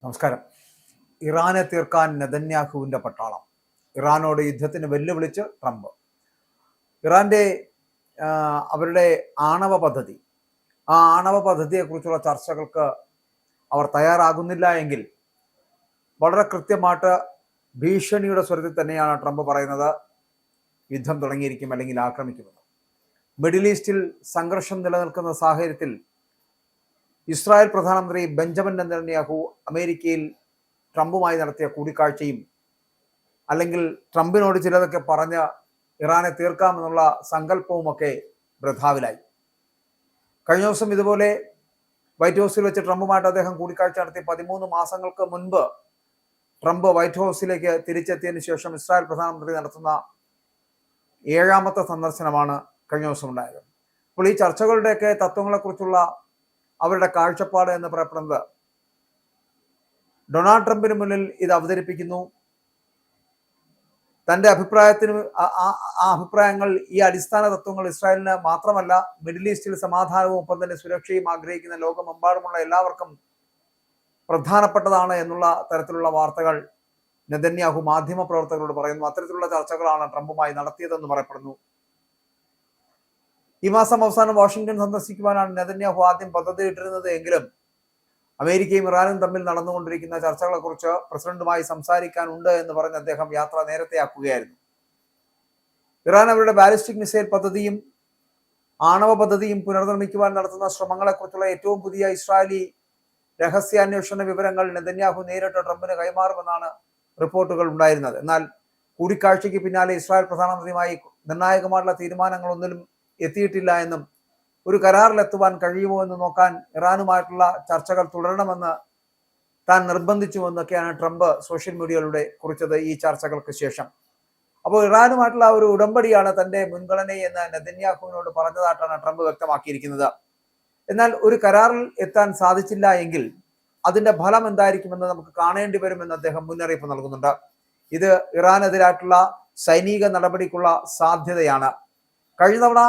നമസ്കാരം. ഇറാനെ തീർക്കാൻ നെതന്യാഹുവിന്റെ പട്ടാളം. ഇറാനോട് യുദ്ധത്തിന് വെല്ലുവിളിച്ച് ട്രംപ്. ഇറാന്റെ അവരുടെ ആണവ പദ്ധതി, ആ ആണവ പദ്ധതിയെക്കുറിച്ചുള്ള ചർച്ചകൾക്ക് അവർ തയ്യാറാകുന്നില്ല എങ്കിൽ വളരെ കൃത്യമായിട്ട് ഭീഷണിയുടെ സ്വരത്തിൽ തന്നെയാണ് ട്രംപ് പറയുന്നത്, യുദ്ധം തുടങ്ങിയിരിക്കും അല്ലെങ്കിൽ ആക്രമിക്കുമെന്ന്. മിഡിൽ ഈസ്റ്റിൽ സംഘർഷം നിലനിൽക്കുന്ന സാഹചര്യത്തിൽ ഇസ്രായേൽ പ്രധാനമന്ത്രി ബെഞ്ചമിൻ നെതന്യാഹു അമേരിക്കയിൽ ട്രംപുമായി നടത്തിയ കൂടിക്കാഴ്ചയും അല്ലെങ്കിൽ ട്രംപിനോട് ചിലതൊക്കെ പറഞ്ഞ് ഇറാനെ തീർക്കാമെന്നുള്ള സങ്കല്പവുമൊക്കെ വൃഥാവിലായി. കഴിഞ്ഞ ദിവസം ഇതുപോലെ വൈറ്റ് ഹൗസിൽ വെച്ച് ട്രംപുമായിട്ട് അദ്ദേഹം കൂടിക്കാഴ്ച നടത്തി 13 മാസങ്ങൾക്ക് മുൻപ് ട്രംപ് വൈറ്റ് ഹൗസിലേക്ക് തിരിച്ചെത്തിയതിനു ശേഷം ഇസ്രായേൽ പ്രധാനമന്ത്രി നടത്തുന്ന 7ാമത്തെ സന്ദർശനമാണ് കഴിഞ്ഞ ദിവസം ഉണ്ടായത്. അപ്പോൾ ഈ ചർച്ചകളുടെയൊക്കെ തത്വങ്ങളെക്കുറിച്ചുള്ള അവരുടെ കാഴ്ചപ്പാട് എന്ന് പറയപ്പെടുന്നത്, ഡൊണാൾഡ് ട്രംപിന് മുന്നിൽ ഇത് അവതരിപ്പിക്കുന്നു. തന്റെ അഭിപ്രായത്തിന് ആ അഭിപ്രായങ്ങൾ, ഈ അടിസ്ഥാന തത്വങ്ങൾ ഇസ്രായേലിന് മാത്രമല്ല, മിഡിൽ ഈസ്റ്റിൽ സമാധാനവും ഒപ്പം തന്നെ സുരക്ഷയും ആഗ്രഹിക്കുന്ന ലോകമെമ്പാടുമുള്ള എല്ലാവർക്കും പ്രധാനപ്പെട്ടതാണ് എന്നുള്ള തരത്തിലുള്ള വാർത്തകൾ നെതന്യാഹു മാധ്യമ പ്രവർത്തകരോട് പറയുന്നു. അത്തരത്തിലുള്ള ചർച്ചകളാണ് ട്രംപുമായി നടത്തിയതെന്ന് പറയപ്പെടുന്നു. ഈ മാസം അവസാനം വാഷിംഗ്ടൺ സന്ദർശിക്കുവാനാണ് നെതന്യാഹു ആദ്യം പദ്ധതിയിട്ടിരുന്നത് എങ്കിലും അമേരിക്കയും ഇറാനും തമ്മിൽ നടന്നുകൊണ്ടിരിക്കുന്ന ചർച്ചകളെക്കുറിച്ച് പ്രസിഡന്റുമായി സംസാരിക്കാനുണ്ട് എന്ന് പറഞ്ഞ് അദ്ദേഹം യാത്ര നേരത്തെ ആക്കുകയായിരുന്നു. ഇറാൻ അവരുടെ ബാലിസ്റ്റിക് മിസൈൽ പദ്ധതിയും ആണവ പദ്ധതിയും പുനർനിർമ്മിക്കുവാൻ നടത്തുന്ന ശ്രമങ്ങളെക്കുറിച്ചുള്ള ഏറ്റവും പുതിയ ഇസ്രായേലി രഹസ്യാന്വേഷണ വിവരങ്ങൾ നെതന്യാഹു നേരിട്ട് ട്രംപിന് കൈമാറുമെന്നാണ് റിപ്പോർട്ടുകൾ ഉണ്ടായിരുന്നത്. എന്നാൽ കൂടിക്കാഴ്ചയ്ക്ക് പിന്നാലെ ഇസ്രായേൽ പ്രധാനമന്ത്രിയുമായി നിർണായകമായിട്ടുള്ള തീരുമാനങ്ങളൊന്നിലും എത്തിയിട്ടില്ല എന്നും ഒരു കരാറിലെത്തുവാൻ കഴിയുമോ എന്ന് നോക്കാൻ ഇറാനുമായിട്ടുള്ള ചർച്ചകൾ തുടരണമെന്ന് താൻ നിർബന്ധിച്ചുവെന്നൊക്കെയാണ് ട്രംപ് സോഷ്യൽ മീഡിയയിലൂടെ കുറിച്ചത് ഈ ചർച്ചകൾക്ക് ശേഷം. അപ്പോൾ ഇറാനുമായിട്ടുള്ള ഒരു ഉടമ്പടിയാണ് തന്റെ മുൻഗണനയെന്ന് നെതന്യാഹുവിനോട് പറഞ്ഞതായിട്ടാണ് ട്രംപ് വ്യക്തമാക്കിയിരിക്കുന്നത്. എന്നാൽ ഒരു കരാറിൽ എത്താൻ സാധിച്ചില്ല എങ്കിൽ അതിന്റെ ഫലം എന്തായിരിക്കുമെന്ന് നമുക്ക് കാണേണ്ടി വരുമെന്ന് അദ്ദേഹം മുന്നറിയിപ്പ് നൽകുന്നുണ്ട്. ഇത് ഇറാനെതിരായിട്ടുള്ള സൈനിക നടപടിക്കുള്ള സാധ്യതയാണ്. കഴിഞ്ഞ തവണ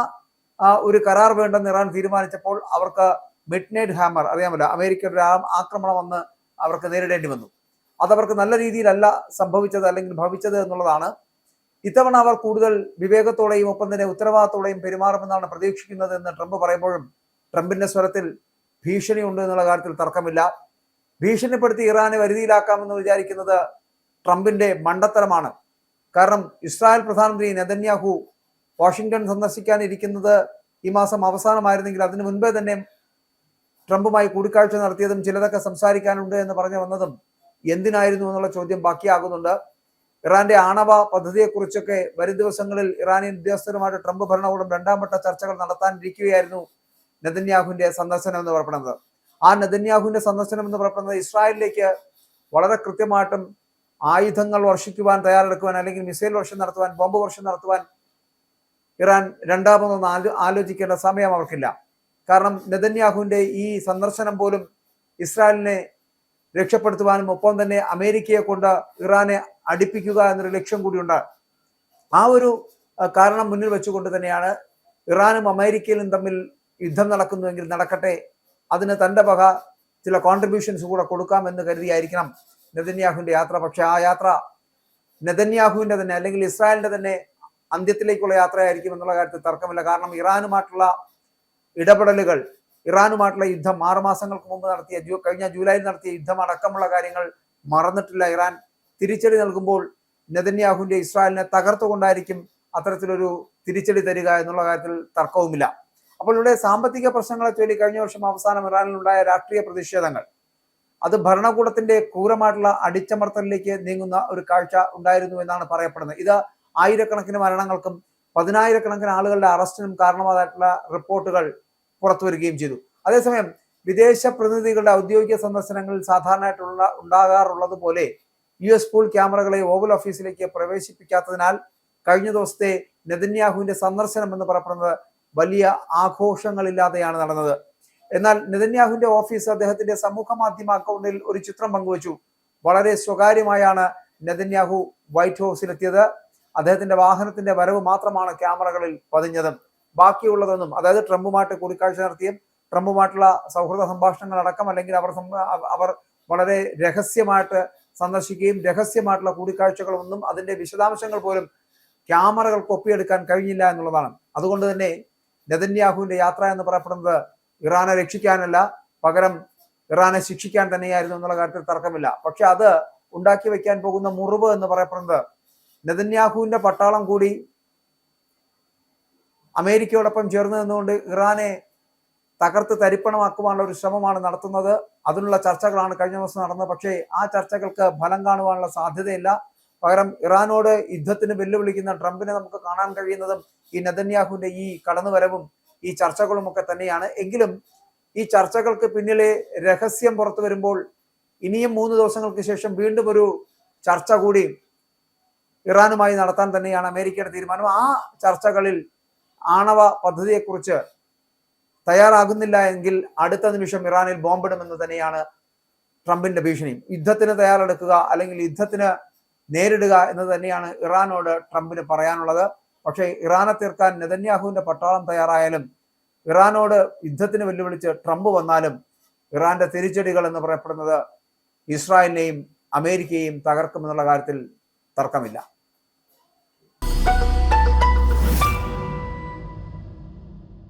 ഒരു കരാർ വേണ്ടെന്ന് ഇറാൻ തീരുമാനിച്ചപ്പോൾ അവർക്ക് മിഡ് നൈറ്റ് ഹാമർ അറിയാമല്ലോ, അമേരിക്കയുടെ ഒരു ആക്രമണം വന്ന് അവർക്ക് നേരിടേണ്ടി വന്നു. അതവർക്ക് നല്ല രീതിയിലല്ല സംഭവിച്ചത് അല്ലെങ്കിൽ ഭവിച്ചത് എന്നുള്ളതാണ്. ഇത്തവണ അവർ കൂടുതൽ വിവേകത്തോടെയും ഒപ്പം തന്നെ ഉത്തരവാദിത്തോടെയും പെരുമാറുമെന്നാണ് പ്രതീക്ഷിക്കുന്നത് എന്ന് ട്രംപ് പറയുമ്പോഴും ട്രംപിന്റെ സ്വരത്തിൽ ഭീഷണി ഉണ്ട് എന്നുള്ള കാര്യത്തിൽ തർക്കമില്ല. ഭീഷണിപ്പെടുത്തി ഇറാനെ വരുതിയിലാക്കാമെന്ന് വിചാരിക്കുന്നത് ട്രംപിന്റെ മണ്ടത്തരമാണ്. കാരണം ഇസ്രായേൽ പ്രധാനമന്ത്രി നെതന്യാഹു വാഷിംഗ്ടൺ സന്ദർശിക്കാനിരിക്കുന്നത് ഈ മാസം അവസാനമായിരുന്നെങ്കിൽ അതിനു മുൻപേ തന്നെ ട്രംപുമായി കൂടിക്കാഴ്ച നടത്തിയതും ചിലതൊക്കെ സംസാരിക്കാനുണ്ട് എന്ന് പറഞ്ഞു വന്നതും എന്തിനായിരുന്നു എന്നുള്ള ചോദ്യം ബാക്കിയാകുന്നുണ്ട്. ഇറാന്റെ ആണവ പദ്ധതിയെക്കുറിച്ചൊക്കെ വരും ദിവസങ്ങളിൽ ഇറാനിയൻ ഉദ്യോഗസ്ഥരുമായിട്ട് ട്രംപ് ഭരണകൂടം 2ാം വട്ട ചർച്ചകൾ നടത്താനിരിക്കുകയായിരുന്നു നെതന്യാഹുവിന്റെ സന്ദർശനം എന്ന് പറയപ്പെടുന്നത്. ആ നെതന്യാഹുവിന്റെ സന്ദർശനം എന്ന് പറയപ്പെടുന്നത് ഇസ്രായേലിലേക്ക് വളരെ കൃത്യമായിട്ടും ആയുധങ്ങൾ വർഷിക്കുവാൻ തയ്യാറെടുക്കുവാൻ അല്ലെങ്കിൽ മിസൈൽ വർഷം നടത്തുവാൻ, ബോംബ് വർഷം നടത്തുവാൻ ഇറാൻ രണ്ടാമതൊന്ന് ആലോചിക്കേണ്ട സമയം അവർക്കില്ല. കാരണം നെതന്യാഹുവിന്റെ ഈ സന്ദർശനം പോലും ഇസ്രായേലിനെ രക്ഷപ്പെടുത്തുവാനും ഒപ്പം തന്നെ അമേരിക്കയെ കൊണ്ട് ഇറാനെ അടുപ്പിക്കുക എന്നൊരു ലക്ഷ്യം കൂടിയുണ്ട്. ആ ഒരു കാരണം മുന്നിൽ വെച്ചുകൊണ്ട് തന്നെയാണ് ഇറാനും അമേരിക്കയിലും തമ്മിൽ യുദ്ധം നടക്കുന്നുവെങ്കിൽ നടക്കട്ടെ, അതിന് തന്റെ വക ചില കോൺട്രിബ്യൂഷൻസ് കൂടെ കൊടുക്കാമെന്ന് കരുതിയായിരിക്കണം നെതന്യാഹുവിന്റെ യാത്ര. പക്ഷെ ആ യാത്ര നെതന്യാഹുവിന്റെ തന്നെ അല്ലെങ്കിൽ ഇസ്രായേലിന്റെ തന്നെ അന്ത്യത്തിലേക്കുള്ള യാത്രയായിരിക്കും എന്നുള്ള കാര്യത്തിൽ തർക്കമില്ല. കാരണം ഇറാനുമായിട്ടുള്ള ഇടപെടലുകൾ, ഇറാനുമായിട്ടുള്ള യുദ്ധം 6 മാസങ്ങൾക്ക് മുമ്പ് നടത്തിയ കഴിഞ്ഞ ജൂലൈയിൽ നടത്തിയ യുദ്ധം അടക്കമുള്ള കാര്യങ്ങൾ മറന്നിട്ടില്ല ഇറാൻ. തിരിച്ചടി നൽകുമ്പോൾ നെതന്യാഹുവിന്റെ ഇസ്രായേലിനെ തകർത്തുകൊണ്ടായിരിക്കും അത്തരത്തിലൊരു തിരിച്ചടി തരിക എന്നുള്ള കാര്യത്തിൽ തർക്കവുമില്ല. അപ്പോൾ ഇവിടെ സാമ്പത്തിക പ്രശ്നങ്ങളെ ചൊല്ലി കഴിഞ്ഞ വർഷം അവസാനം ഇറാനിലുണ്ടായ രാഷ്ട്രീയ പ്രതിഷേധങ്ങൾ, അത് ഭരണകൂടത്തിന്റെ ക്രൂരമായിട്ടുള്ള അടിച്ചമർത്തലിലേക്ക് നീങ്ങുന്ന ഒരു കാഴ്ച ഉണ്ടായിരുന്നു എന്നാണ് പറയപ്പെടുന്നത്. ഇത് ആയിരക്കണക്കിന് മരണങ്ങൾക്കും 10,000-കണക്കിന് ആളുകളുടെ അറസ്റ്റിനും കാരണമായിട്ടുള്ള റിപ്പോർട്ടുകൾ പുറത്തു വരികയും ചെയ്തു. അതേസമയം വിദേശ പ്രതിനിധികളുടെ ഔദ്യോഗിക സന്ദർശനങ്ങളിൽ സാധാരണയായിട്ടുള്ള ഉണ്ടാകാറുള്ളത് പോലെ US പൂൾ ക്യാമറകളെ ഓവൽ ഓഫീസിലേക്ക് പ്രവേശിപ്പിക്കാത്തതിനാൽ കഴിഞ്ഞ ദിവസത്തെ നെതന്യാഹുവിന്റെ സന്ദർശനം എന്ന് പറയപ്പെടുന്നത് വലിയ ആഘോഷങ്ങളില്ലാതെയാണ് നടന്നത്. എന്നാൽ നെതന്യാഹുവിന്റെ ഓഫീസ് അദ്ദേഹത്തിന്റെ സമൂഹ മാധ്യമ അക്കൗണ്ടിൽ ഒരു ചിത്രം പങ്കുവച്ചു. വളരെ സ്വകാര്യമായാണ് നെതന്യാഹു വൈറ്റ് ഹൗസിലെത്തിയത്. അദ്ദേഹത്തിന്റെ വാഹനത്തിന്റെ വരവ് മാത്രമാണ് ക്യാമറകളിൽ പതിഞ്ഞതും. ബാക്കിയുള്ളതൊന്നും, അതായത് ട്രംപുമായിട്ട് കൂടിക്കാഴ്ച നടത്തിയും ട്രംപുമായിട്ടുള്ള സൗഹൃദ സംഭാഷണങ്ങൾ അടക്കം അല്ലെങ്കിൽ അവർ വളരെ രഹസ്യമായിട്ട് സന്ദർശിക്കുകയും രഹസ്യമായിട്ടുള്ള കൂടിക്കാഴ്ചകളൊന്നും അതിന്റെ വിശദാംശങ്ങൾ പോലും ക്യാമറകൾക്ക് ഒപ്പിയെടുക്കാൻ കഴിഞ്ഞില്ല എന്നുള്ളതാണ്. അതുകൊണ്ട് തന്നെ നെതന്യാഹുവിന്റെ യാത്ര എന്ന് പറയപ്പെടുന്നത് ഇറാനെ രക്ഷിക്കാനല്ല, പകരം ഇറാനെ ശിക്ഷിക്കാൻ തന്നെയായിരുന്നു എന്നുള്ള കാര്യത്തിൽ തർക്കമില്ല. പക്ഷെ അത് ഉണ്ടാക്കി വെക്കാൻ പോകുന്ന മുറിവ് എന്ന് പറയപ്പെടുന്നത് നെതന്യാഹുവിന്റെ പട്ടാളം കൂടി അമേരിക്കയോടൊപ്പം ചേർന്ന് നിന്നുകൊണ്ട് ഇറാനെ തകർത്ത് തരിപ്പണമാക്കുവാനുള്ള ഒരു ശ്രമമാണ് നടത്തുന്നത്. അതിനുള്ള ചർച്ചകളാണ് കഴിഞ്ഞ ദിവസം നടന്നത്. പക്ഷേ ആ ചർച്ചകൾക്ക് ഫലം കാണുവാനുള്ള സാധ്യതയില്ല. പകരം ഇറാനോട് യുദ്ധത്തിന് വെല്ലുവിളിക്കുന്ന ട്രംപിനെ നമുക്ക് കാണാൻ കഴിയുന്നതും ഈ നെതന്യാഹുവിന്റെ ഈ കടന്നുവരവും ഈ ചർച്ചകളും ഒക്കെ തന്നെയാണ്. എങ്കിലും ഈ ചർച്ചകൾക്ക് പിന്നിലെ രഹസ്യം പുറത്തു വരുമ്പോൾ ഇനിയും 3 ദിവസങ്ങൾക്ക് ശേഷം വീണ്ടും ഒരു ചർച്ച കൂടി ഇറാനുമായി നടത്താൻ തന്നെയാണ് അമേരിക്കയുടെ തീരുമാനം. ആ ചർച്ചകളിൽ ആണവ പദ്ധതിയെക്കുറിച്ച് തയ്യാറാകുന്നില്ല എങ്കിൽ അടുത്ത നിമിഷം ഇറാനിൽ ബോംബിടുമെന്ന് തന്നെയാണ് ട്രംപിന്റെ ഭീഷണി. യുദ്ധത്തിന് തയ്യാറെടുക്കുക അല്ലെങ്കിൽ യുദ്ധത്തിന് നേരിടുക എന്ന് തന്നെയാണ് ഇറാനോട് ട്രംപിന് പറയാനുള്ളത്. പക്ഷേ ഇറാനെ തീർക്കാൻ നെതന്യാഹുവിന്റെ പട്ടാളം തയ്യാറായാലും ഇറാനോട് യുദ്ധത്തിന് വെല്ലുവിളിച്ച് ട്രംപ് വന്നാലും ഇറാന്റെ തിരിച്ചടികൾ എന്ന് പറയപ്പെടുന്നത് ഇസ്രായേലിനെയും അമേരിക്കയെയും തകർക്കുമെന്നുള്ള കാര്യത്തിൽ തർക്കമില്ല.